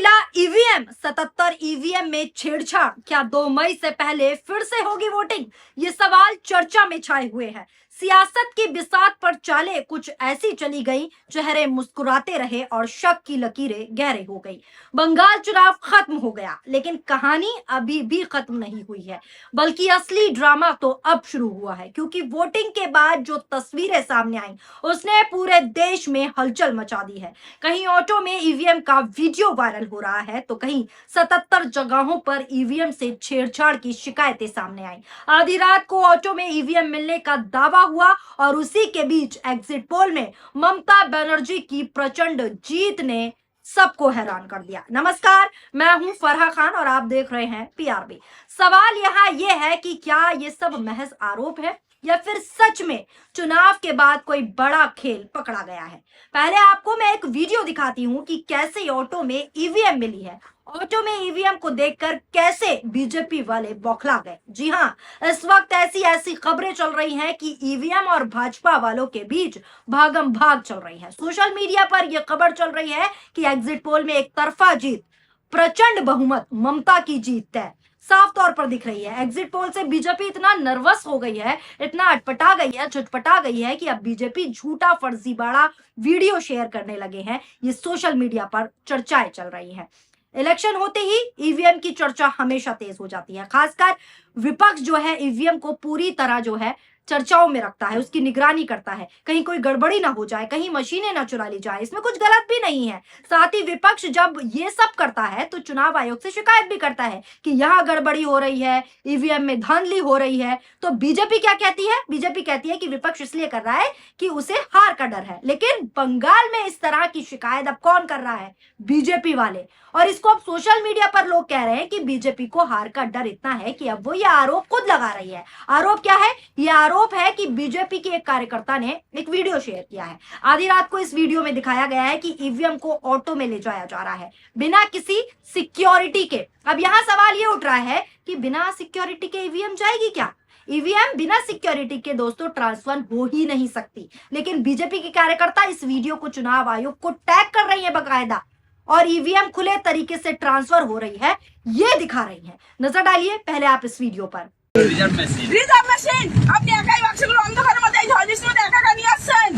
मिला EVM. 77 EVM में छेड़छाड़, क्या 2 मई से पहले फिर से होगी वोटिंग? ये सवाल चर्चा में छाए हुए हैं। सियासत की बिसात पर चालें कुछ ऐसी चली गई, चेहरे मुस्कुराते रहे और शक की लकीरें गहरे हो गई। बंगाल चुनाव खत्म हो गया, लेकिन कहानी अभी भी खत्म नहीं हुई है, बल्कि असली ड्रामा तो अब शुरू हुआ है, क्योंकि वोटिंग के बाद जो तस्वीरें सामने आई उसने पूरे देश में हलचल मचा दी है। कहीं ऑटो में ईवीएम का वीडियो वायरल हो रहा है, तो कहीं 77 जगहों पर ईवीएम से छेड़छाड़ की शिकायतें सामने आई। आधी रात को ऑटो में ईवीएम मिलने का दावा हुआ और उसी के बीच एग्जिट पोल में ममता बनर्जी की प्रचंड जीत ने सबको हैरान कर दिया। नमस्कार, मैं हूं फरहा खान और आप देख रहे हैं पीआरबी। सवाल यहाँ ये है कि क्या ये सब महज आरोप है या फिर सच में चुनाव के बाद कोई बड़ा खेल पकड़ा गया है। पहले आपको मैं एक वीडियो दिखाती हूँ कि कैसे ऑटो में ईवीएम मिली है। ऑटो में ईवीएम को देखकर कैसे बीजेपी वाले बौखला गए। जी हाँ, इस वक्त ऐसी खबरें चल रही हैं कि ईवीएम और भाजपा वालों के बीच भागम भाग चल रही है। सोशल मीडिया पर यह खबर चल रही है कि एग्जिट पोल में एक तरफा जीत, प्रचंड बहुमत, ममता की जीत तय साफ तौर पर दिख रही है। एग्जिट पोल से बीजेपी इतना नर्वस हो गई है, इतना अटपटा गई है, छटपटा गई है कि अब बीजेपी झूठा फर्जीवाड़ा वीडियो शेयर करने लगे हैं। ये सोशल मीडिया पर चर्चाएं चल रही हैं। इलेक्शन होते ही ईवीएम की चर्चा हमेशा तेज हो जाती है। खासकर विपक्ष जो है ईवीएम को पूरी तरह जो है चर्चाओं में रखता है, उसकी निगरानी करता है, कहीं कोई गड़बड़ी ना हो जाए, कहीं मशीनें ना चुरा ली जाए। इसमें कुछ गलत भी नहीं है। साथ ही विपक्ष जब ये सब करता है तो चुनाव आयोग से शिकायत भी करता है कि यहाँ गड़बड़ी हो रही है, ईवीएम में धांधली हो रही है। तो बीजेपी क्या कहती है? बीजेपी कहती है कि विपक्ष इसलिए कर रहा है कि उसे हार का डर है। लेकिन बंगाल में इस तरह की शिकायत अब कौन कर रहा है? बीजेपी वाले। और इसको अब सोशल मीडिया पर लोग कह रहे हैं कि बीजेपी को हार का डर इतना है कि अब वो ये आरोप खुद लगा रही है। आरोप क्या है? ये आरोप है कि बीजेपी के एक कार्यकर्ता ने एक वीडियो शेयर किया है। आधी रात को इस वीडियो में दिखाया गया है कि ईवीएम को ऑटो में ले जाया जा रहा है बिना किसी सिक्योरिटी के। अब यहां सवाल ये उठ रहा है कि बिना सिक्योरिटी के ईवीएम जाएगी क्या? ईवीएम बिना सिक्योरिटी के दोस्तों ट्रांसफर हो ही नहीं सकती। लेकिन बीजेपी के कार्यकर्ता इस वीडियो को चुनाव आयोग को टैग कर रही है बकायदा, और ईवीएम खुले तरीके से ट्रांसफर हो रही है ये दिखा रही है। नजर डालिए पहले आप इस वीडियो पर। রিজার্ভ মেশিন আপনি একাই বাক্সগুলো অন্ধকারের মধ্যে এই ঝড়বৃষ্টির মধ্যে একা একা নিয়ে আসছেন।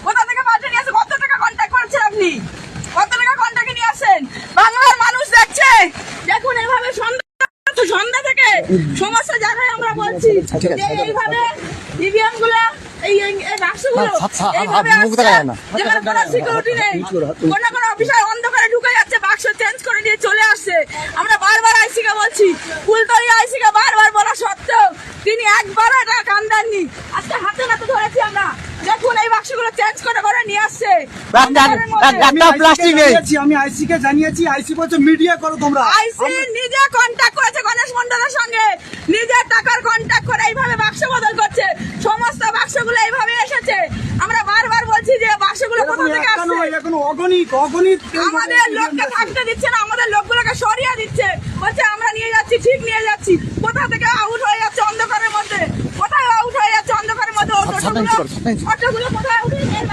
কোথা থেকে পাঠিয়ে নিয়ে আসছেন? কত টাকা কন্ট্যাক্ট করেছেন আপনি? কত টাকা কন্ট্যাক্টে নিয়ে আসছেন? বাংলার মানুষ দেখছে। দেখুন এইভাবে সন্ধ্যা থেকে সমস্ত জায়গায় আমরা বলছি যে এইভাবে ইভিএম গুলো এই বাক্সগুলো এইভাবে যেখানে কোনো সিকিউরিটি নেই, কোনো অফিসার অন্ধকারে ঢুকে যাচ্ছে, বাক্স চেঞ্জ করে নিয়ে চলে আসছে। আমরা বারবার আইসিকে বলছি, ফুলতলি আইসিকে বারবার বলা সত্ত্বেও তিনি একবারও এটা কান দেননি। আজকে হাতে নাতে ধরেছি আমরা। দেখুন এই বাক্সগুলো চেঞ্জ করে নিয়ে আসছে। আমি আইসি কে জানিয়েছি, আইসি বলছে মিডিয়া করো তোমরা। আইসি নিজে কন্ট্যাক্ট করেছে গণেশ মন্ডলের সঙ্গে, নিজের টাকার কন্ট্যাক্ট করে এইভাবে বাক্স বদল করছে। সমস্ত বাক্সগুলো এইভাবে এসেছে। আমরা বারবার বলছি যে বাক্সগুলো কোথা থেকে আসছে। এখন অগণিত আমাদের লোককে থাকতে দিচ্ছে না, আমাদের লোকগুলোকে সরিয়ে দিচ্ছে। বলছে আমরা নিয়ে যাচ্ছি, ঠিক নিয়ে যাচ্ছি। কোথা থেকে আউট হয়ে যাচ্ছে অন্ধকারের মধ্যে, কোথায় আউট হয়ে যাচ্ছে অন্ধকারের মধ্যে। অটোগুলো কোথায় আউট হয়ে যাচ্ছে?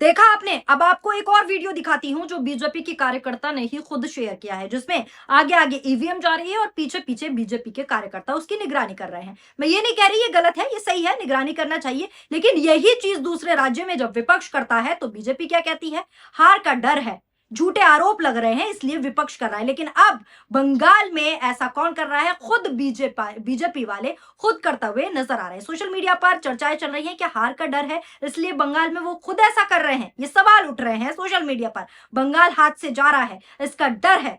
देखा आपने। अब आपको एक और वीडियो दिखाती हूं जो बीजेपी की कार्यकर्ता ने ही खुद शेयर किया है, जिसमें आगे आगे ईवीएम जा रही है और पीछे पीछे बीजेपी के कार्यकर्ता उसकी निगरानी कर रहे हैं। मैं ये नहीं कह रही ये गलत है, ये सही है, निगरानी करना चाहिए। लेकिन यही चीज दूसरे राज्य में जब विपक्ष करता है तो बीजेपी क्या कहती है? हार का डर है, झूठे आरोप लग रहे हैं, इसलिए विपक्ष कर रहा है। लेकिन अब बंगाल में ऐसा कौन कर रहा है? खुद बीजेपी वाले खुद करते हुए नजर आ रहे हैं। सोशल मीडिया पर चर्चाएं चल रही हैं कि हार का डर है, इसलिए बंगाल में वो खुद ऐसा कर रहे हैं। ये सवाल उठ रहे हैं सोशल मीडिया पर। बंगाल हाथ से जा रहा है, इसका डर है,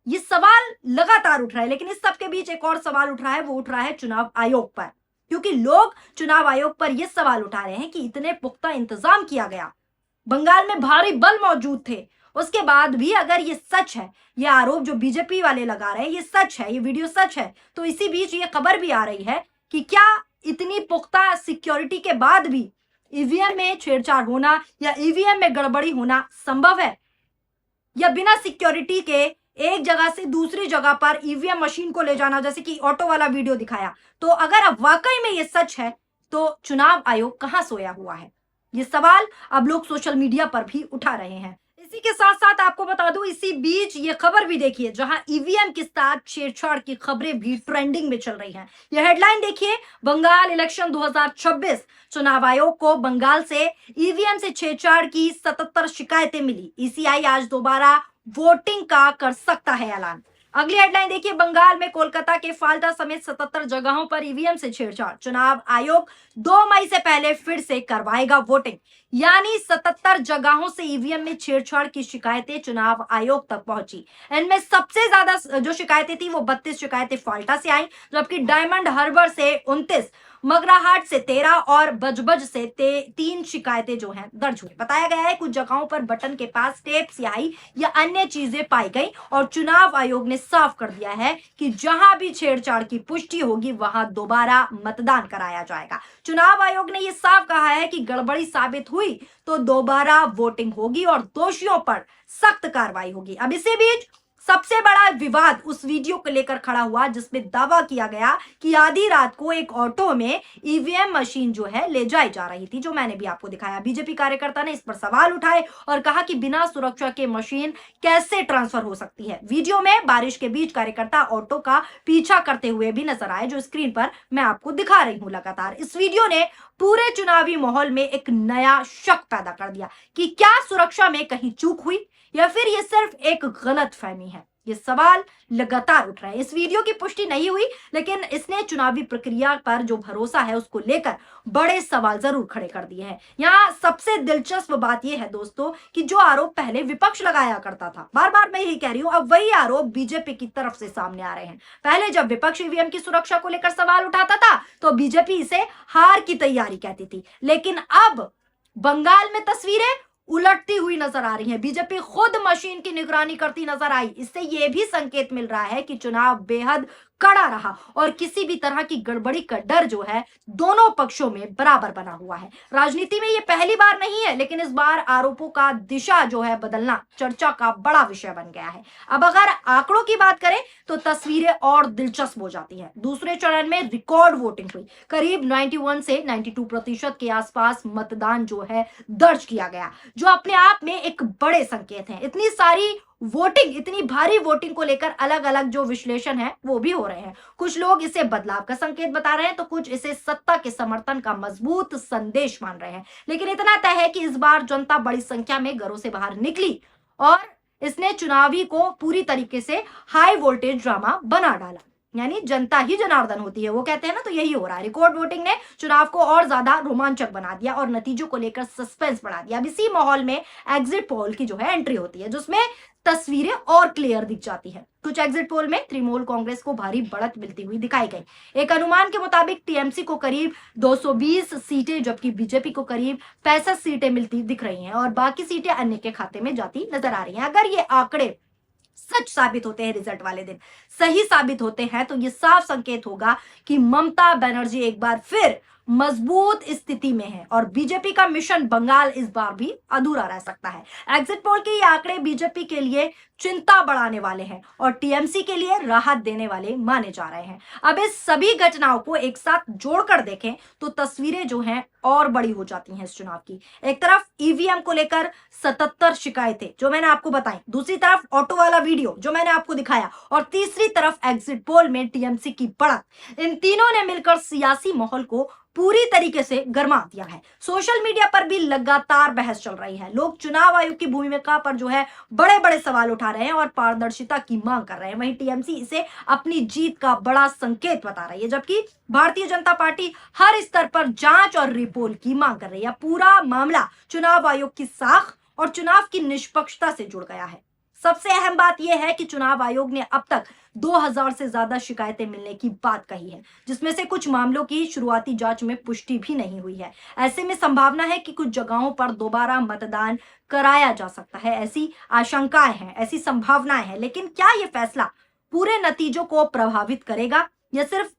ये सवाल लगातार उठ रहा है। लेकिन इस सबके बीच एक और सवाल उठ रहा है, वो उठ रहा है चुनाव आयोग पर, क्योंकि लोग चुनाव आयोग पर यह सवाल उठा रहे हैं कि इतने पुख्ता इंतजाम किया गया, बंगाल में भारी बल मौजूद थे, उसके बाद भी अगर ये सच है, ये आरोप जो बीजेपी वाले लगा रहे हैं ये सच है, ये वीडियो सच है, तो इसी बीच ये खबर भी आ रही है कि क्या इतनी पुख्ता सिक्योरिटी के बाद भी ईवीएम में छेड़छाड़ होना या ईवीएम में गड़बड़ी होना संभव है, या बिना सिक्योरिटी के एक जगह से दूसरी जगह पर ईवीएम मशीन को ले जाना, जैसे कि ऑटो वाला वीडियो दिखाया। तो अगर अब वाकई में ये सच है तो चुनाव आयोग कहां सोया हुआ है? ये सवाल अब लोग सोशल मीडिया पर भी उठा रहे हैं। इसी के साथ साथ आपको बता दूं, इसी बीच ये खबर भी देखिए जहां ईवीएम के साथ छेड़छाड़ की खबरें भी ट्रेंडिंग में चल रही हैं। यह हेडलाइन देखिए, बंगाल इलेक्शन 2026, चुनाव आयोग को बंगाल से ईवीएम से छेड़छाड़ की 77 शिकायतें मिली। ईसीआई आज दोबारा वोटिंग का कर सकता है ऐलान। अगली हेडलाइन देखिए, बंगाल में कोलकाता के फाल्टा समेत 77 जगहों पर ईवीएम से छेड़छाड़, चुनाव आयोग 2 मई से पहले फिर से करवाएगा वोटिंग। यानी 77 जगहों से ईवीएम में छेड़छाड़ की शिकायतें चुनाव आयोग तक पहुंची। इनमें सबसे ज्यादा जो शिकायतें थी वो 32 शिकायतें फाल्टा से आई, जबकि डायमंड हार्बर से 29, मगराहाट से 13 और बजबज से 3 शिकायतें जो हैं दर्ज हुई। बताया गया है कुछ जगहों पर बटन के पास टेप, स्याही या अन्य चीजें पाई गई और चुनाव आयोग ने साफ कर दिया है कि जहां भी छेड़छाड़ की पुष्टि होगी वहां दोबारा मतदान कराया जाएगा। चुनाव आयोग ने यह साफ कहा है कि गड़बड़ी साबित हुई तो दोबारा वोटिंग होगी और दोषियों पर सख्त कार्रवाई होगी। अब इसी बीच सबसे बड़ा विवाद उस वीडियो को लेकर खड़ा हुआ जिसमें दावा किया गया कि आधी रात को एक ऑटो में ईवीएम मशीन जो है ले जाई जा रही थी, जो मैंने भी आपको दिखाया। बीजेपी कार्यकर्ता ने इस पर सवाल उठाए और कहा कि बिना सुरक्षा के मशीन कैसे ट्रांसफर हो सकती है। वीडियो में बारिश के बीच कार्यकर्ता ऑटो का पीछा करते हुए भी नजर आए, जो स्क्रीन पर मैं आपको दिखा रही हूं लगातार। इस वीडियो ने पूरे चुनावी माहौल में एक नया शक पैदा कर दिया कि क्या सुरक्षा में कहीं चूक हुई या फिर ये सिर्फ एक गलतफहमी है। ये सवाल लगातार उठ रहे हैं। इस वीडियो की पुष्टि नहीं हुई, लेकिन इसने चुनावी प्रक्रिया पर जो भरोसा है उसको लेकर बड़े सवाल जरूर खड़े कर दिए हैं। यहाँ सबसे दिलचस्प बात यह है दोस्तों कि जो आरोप पहले विपक्ष लगाया करता था, बार बार मैं यही कह रही हूं, अब वही आरोप बीजेपी की तरफ से सामने आ रहे हैं। पहले जब विपक्ष ईवीएम की सुरक्षा को लेकर सवाल उठाता था तो बीजेपी इसे हार की तैयारी कहती थी, लेकिन अब बंगाल में तस्वीरें उलटती हुई नजर आ रही है। बीजेपी खुद मशीन की निगरानी करती नजर आई। इससे यह भी संकेत मिल रहा है कि चुनाव बेहद कड़ा रहा और किसी भी तरह की गड़बड़ी का डर जो है दोनों पक्षों में बराबर बना हुआ है। राजनीति में यह पहली बार नहीं है, लेकिन इस बार आरोपों का दिशा जो है बदलना चर्चा का बड़ा विषय बन गया है। अब अगर आंकड़ों की बात करें तो तस्वीरें और दिलचस्प हो जाती हैं। दूसरे चरण में रिकॉर्ड वोटिंग हुई। करीब 91 से 92% के आसपास मतदान जो है दर्ज किया गया, जो अपने आप में एक बड़े संकेत हैं। इतनी सारी वोटिंग, इतनी भारी वोटिंग को लेकर अलग अलग जो विश्लेषण है वो भी हो रहे हैं। कुछ लोग इसे बदलाव का संकेत बता रहे हैं तो कुछ इसे सत्ता के समर्थन का मजबूत संदेश मान रहे हैं। लेकिन इतना तय है कि इस बार जनता बड़ी संख्या में घरों से बाहर निकली और इसने चुनावी को पूरी तरीके से हाई वोल्टेज ड्रामा बना डाला। यानी जनता ही जनार्दन होती है, वो कहते हैं ना, तो यही हो रहा है। रिकॉर्ड वोटिंग ने चुनाव को और ज्यादा रोमांचक बना दिया और नतीजों को लेकर सस्पेंस बढ़ा दिया। अब इसी माहौल में एग्जिट पोल की जो है एंट्री होती है, जिसमें तस्वीरें और क्लियर दिख जाती है। कुछ एग्जिट पोल में तृणमूल कांग्रेस को भारी बढ़त मिलती हुई दिखाई गई। एक अनुमान के मुताबिक टीएमसी को करीब 220 सीटें, जबकि बीजेपी को करीब 65 सीटें मिलती दिख रही हैं और बाकी सीटें अन्य के खाते में जाती नजर आ रही हैं। अगर ये आंकड़े सच साबित होते हैं, रिजल्ट वाले दिन सही साबित होते हैं, तो ये साफ संकेत होगा कि ममता बनर्जी एक बार फिर मजबूत स्थिति में है और बीजेपी का मिशन बंगाल इस बार भी अधूरा रह सकता है। एग्जिट पोल के ये आंकड़े बीजेपी के लिए चिंता बढ़ाने वाले हैं और टीएमसी के लिए राहत देने वाले माने जा रहे हैं। अब इस सभी घटनाओं को एक साथ जोड़कर देखें तो तस्वीरें जो हैं और बड़ी हो जाती हैं इस चुनाव की। एक तरफ ईवीएम को लेकर 77 शिकायतें जो मैंने आपको बताई, दूसरी तरफ ऑटो वाला वीडियो जो मैंने आपको दिखाया और तीसरी तरफ एग्जिट पोल में टीएमसी की बढ़त। इन तीनों ने मिलकर सियासी माहौल को पूरी तरीके से गरमा दिया है। सोशल मीडिया पर भी लगातार बहस चल रही है। लोग चुनाव आयोग की भूमिका पर जो है बड़े बड़े सवाल उठा रहे हैं और पारदर्शिता की मांग कर रहे हैं। वहीं टीएमसी इसे अपनी जीत का बड़ा संकेत बता रही है, जबकि भारतीय जनता पार्टी हर स्तर पर जांच और रिपोर्ट की मांग कर रही है। पूरा मामला चुनाव आयोग की साख और चुनाव की निष्पक्षता से जुड़ गया है। सबसे अहम बात यह है कि चुनाव आयोग ने अब तक 2000 से ज्यादा शिकायतें मिलने की बात कही है, जिसमें से कुछ मामलों की शुरुआती जांच में पुष्टि भी नहीं हुई है। ऐसे में संभावना है कि कुछ जगहों पर दोबारा मतदान कराया जा सकता है। ऐसी आशंकाएं हैं, ऐसी संभावनाएं हैं। लेकिन क्या यह फैसला पूरे नतीजों को प्रभावित करेगा या सिर्फ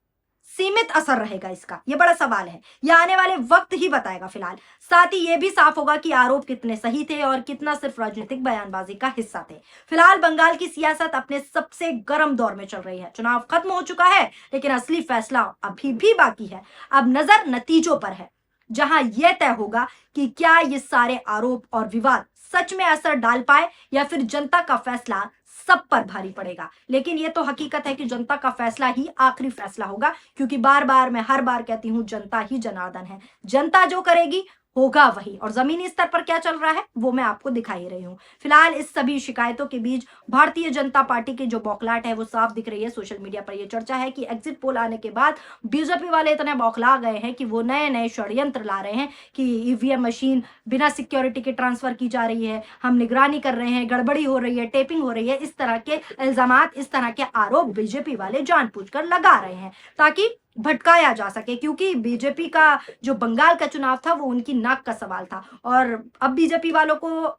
सीमित असर रहेगा, इसका यह बड़ा सवाल है। यह आने वाले वक्त ही बताएगा। फिलहाल साथ ही यह भी साफ होगा कि आरोप कितने सही थे और कितना सिर्फ राजनीतिक बयानबाजी का हिस्सा थे। फिलहाल बंगाल की सियासत अपने सबसे गर्म दौर में चल रही है। चुनाव खत्म हो चुका है, लेकिन असली फैसला अभी भी बाकी है। अब नजर नतीजों पर है। जहां यह तय होगा कि क्या ये सारे आरोप और विवाद सच में असर डाल पाए या फिर जनता का फैसला सब पर भारी पड़ेगा। लेकिन ये तो हकीकत है कि जनता का फैसला ही आखिरी फैसला होगा, क्योंकि बार बार मैं हर बार कहती हूं जनता ही जनार्दन है। जनता जो करेगी होगा वही, और जमीनी स्तर पर क्या चल रहा है वो मैं आपको दिखा ही रही हूँ। फिलहाल इस सभी शिकायतों के बीच भारतीय जनता पार्टी की जो बौखलाहट है वो साफ दिख रही है। सोशल मीडिया पर यह चर्चा है कि एग्जिट पोल आने के बाद बीजेपी वाले इतने बौखला गए हैं कि वो नए नए षड्यंत्र ला रहे हैं कि ईवीएम मशीन बिना सिक्योरिटी के ट्रांसफर की जा रही है, हम निगरानी कर रहे हैं, गड़बड़ी हो रही है, टेपिंग हो रही है। इस तरह के इल्जामात, इस तरह के आरोप बीजेपी वाले जानबूझकर लगा रहे हैं ताकि भटकाया जा सके, क्योंकि बीजेपी का जो बंगाल का चुनाव था वो उनकी नाक का सवाल था, और अब बीजेपी वालों को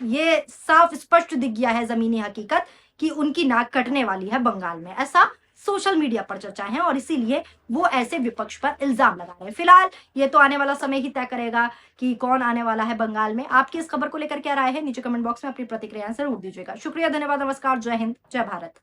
ये साफ स्पष्ट दिख गया है जमीनी हकीकत कि उनकी नाक कटने वाली है बंगाल में। ऐसा सोशल मीडिया पर चर्चा है और इसीलिए वो ऐसे विपक्ष पर इल्जाम लगा रहे हैं। फिलहाल ये तो आने वाला समय ही तय करेगा कि कौन आने वाला है बंगाल में। आपकी इस खबर को लेकर क्या राय है नीचे कमेंट बॉक्स में अपनी प्रतिक्रिया जरूर दीजिएगा। शुक्रिया, धन्यवाद, नमस्कार, जय हिंद, जय भारत।